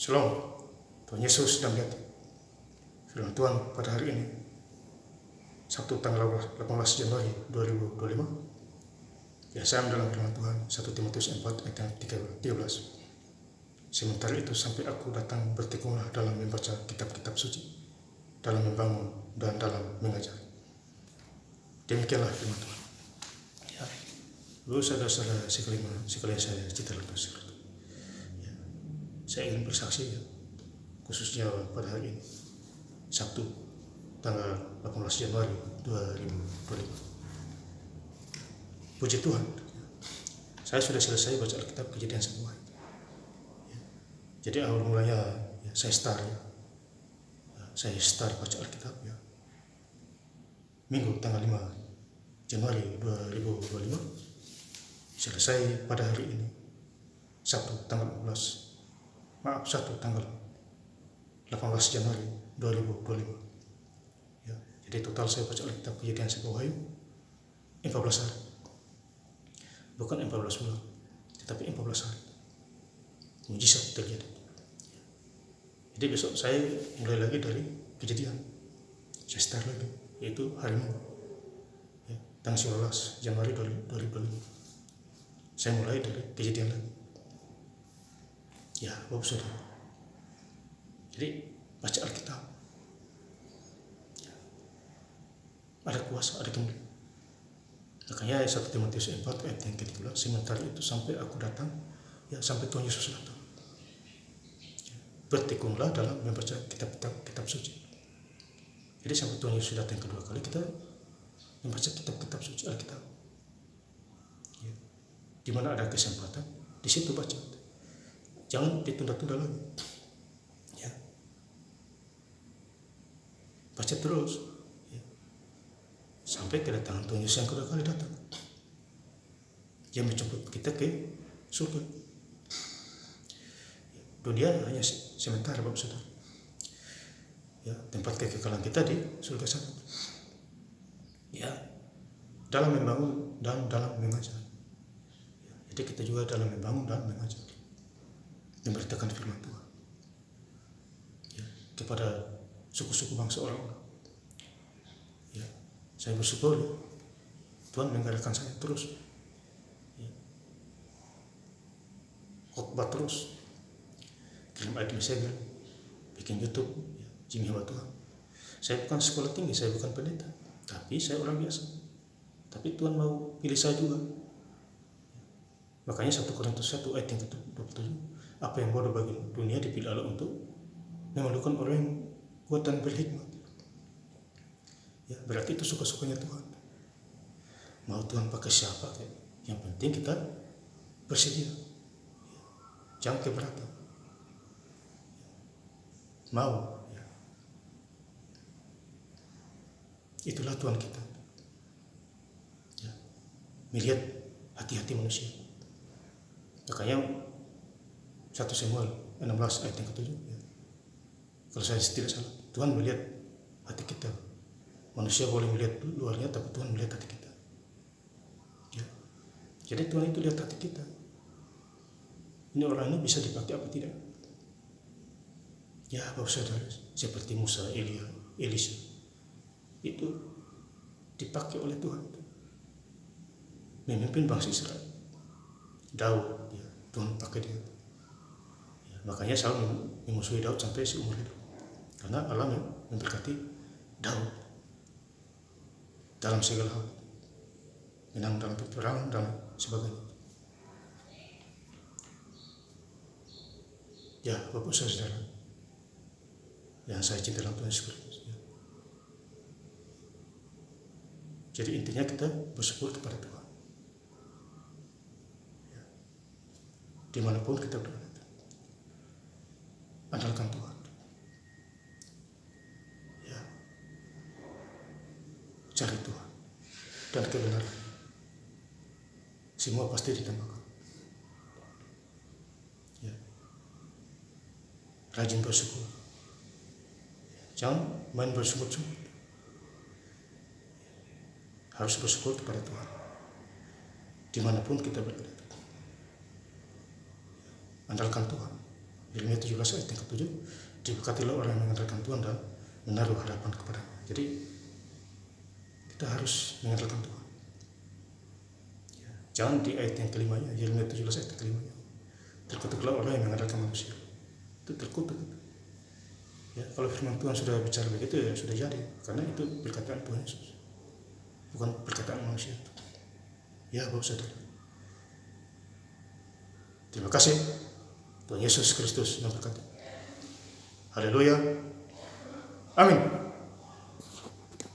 Shalom, Tuhan Yesus sedang lihat firman Tuhan pada hari ini, Sabtu tanggal 18 Januari 2025. Ya, saya mendalam firman Tuhan 1 Timotius 4 ayat 13. Sementara itu sampai aku datang, bertekunlah dalam membaca kitab-kitab suci, dalam membangun dan dalam mengajar. Demikianlah firman Tuhan. Ya, lalu saudara-saudara sekalian saya cerita lepas. Ya, saya ingin bersaksi, ya, khususnya pada hari ini, Sabtu tanggal 18 Januari 2025. Puji Tuhan, saya sudah selesai baca Alkitab Kejadian semua. Jadi awal mulanya saya start baca Alkitab Minggu tanggal 5 Januari 2025, selesai pada hari ini Sabtu tanggal 18 Januari 2025. Ya, jadi total saya baca Alkitab Kejadian Wahyu 14 hari. Bukan 14 bulan, tetapi 14 hari. Mujizat terjadi. Jadi besok saya mulai lagi dari Kejadian. Saya start lagi, yaitu hari Minggu, ya, tanggal 19 Januari 2025. Saya mulai dari Kejadian lagi. Ya, Bapak Saudara. Jadi baca Alkitab, ya, ada kuasa, ada kemuliaan. Makanya 1 Timotius 4 ayat yang ke-13, sementara itu sampai aku datang, ya, sampai Tuhan Yesus datang, bertekunlah dalam membaca kitab suci. Jadi sampai Tuhan Yesus datang kedua kali, kita membaca kitab suci Alkitab. Ya. Di mana ada kesempatan, di situ baca. Jangan ditunda-tunda lagi. Ya. Baca terus, ya, sampai kedatangan Tuhan Yesus yang kedua kali datang. Dia menjemput kita ke surga. Dunia hanya sementara, Bapak Saudara. Ya, tempat kekekalan kita di surga sana. Ya, dalam membangun dan dalam mengajar. Ya, jadi kita juga dalam membangun dan mengajar, memberitakan firman Tuhan, ya, kepada suku-suku bangsa orang-orang. Ya, saya bersyukur, ya, Tuhan menggerakkan saya terus, ya, khotbah terus, kirim ayat mesej, bikin YouTube, ya, Jimmy hamba Tuhan. Saya bukan sekolah tinggi, saya bukan pendeta, tapi saya orang biasa. Tapi Tuhan mau pilih saya juga. Makanya 1 Korintus 1 ayat yang ke-27, apa yang bodoh bagi dunia dipilih Allah untuk memalukan orang yang kuat dan berhikmat. Ya, berarti itu suka-sukanya Tuhan. Mau Tuhan pakai siapa, yang penting kita bersedia. Jangan keberatan. Mau, ya. Itulah Tuhan kita, ya, melihat hati-hati manusia. Makanya 1 Samuel 16 ayat yang ke-7, ya. Kalau saya tidak salah, Tuhan melihat hati kita. Manusia boleh melihat luarnya, tapi Tuhan melihat hati kita, ya. Jadi Tuhan itu lihat hati kita. Ini orang ini bisa dipakai apa tidak? Ya, Bapak Saudara, seperti Musa, Elia, Elisa, itu dipakai oleh Tuhan memimpin bangsa Israel. Daud, ya, Tuhan pakai dia. Ya, makanya Saul memusuhi Daud sampai seumur hidup, karena Allah memberkati Daud dalam segala hal, menang dalam peperangan dan sebagainya. Ya, Bapak Saudara yang saya cinta dalam Tuhan Yesus Kristus, ya. Jadi intinya kita bersyukur kepada Tuhan, ya. Dimanapun kita berada, andalkan Tuhan, ya. Cari Tuhan dan kebenaran, semua pasti ditambahkan, ya. Rajin bersyukur, jangan main bersyukur-syukur. Harus bersyukur kepada Tuhan dimanapun kita berada. Andalkan Tuhan, Yeremia 17 ayat yang ke-7, diberkatilah orang yang mengandalkan Tuhan dan menaruh harapan kepada-Nya. Jadi kita harus mengandalkan Tuhan. Jangan di ayat yang kelima, Yeremia 17 ayat yang kelima, terkutuklah orang yang mengandalkan manusia. Itu terkutuk. Ya, kalau firman Tuhan sudah bicara begitu, ya sudah jadi, karena itu perkataan Tuhan Yesus, bukan perkataan manusia. Ya, Bapak Saudara. Terima kasih. Tuhan Yesus Kristus memberkati. Haleluya. Amin.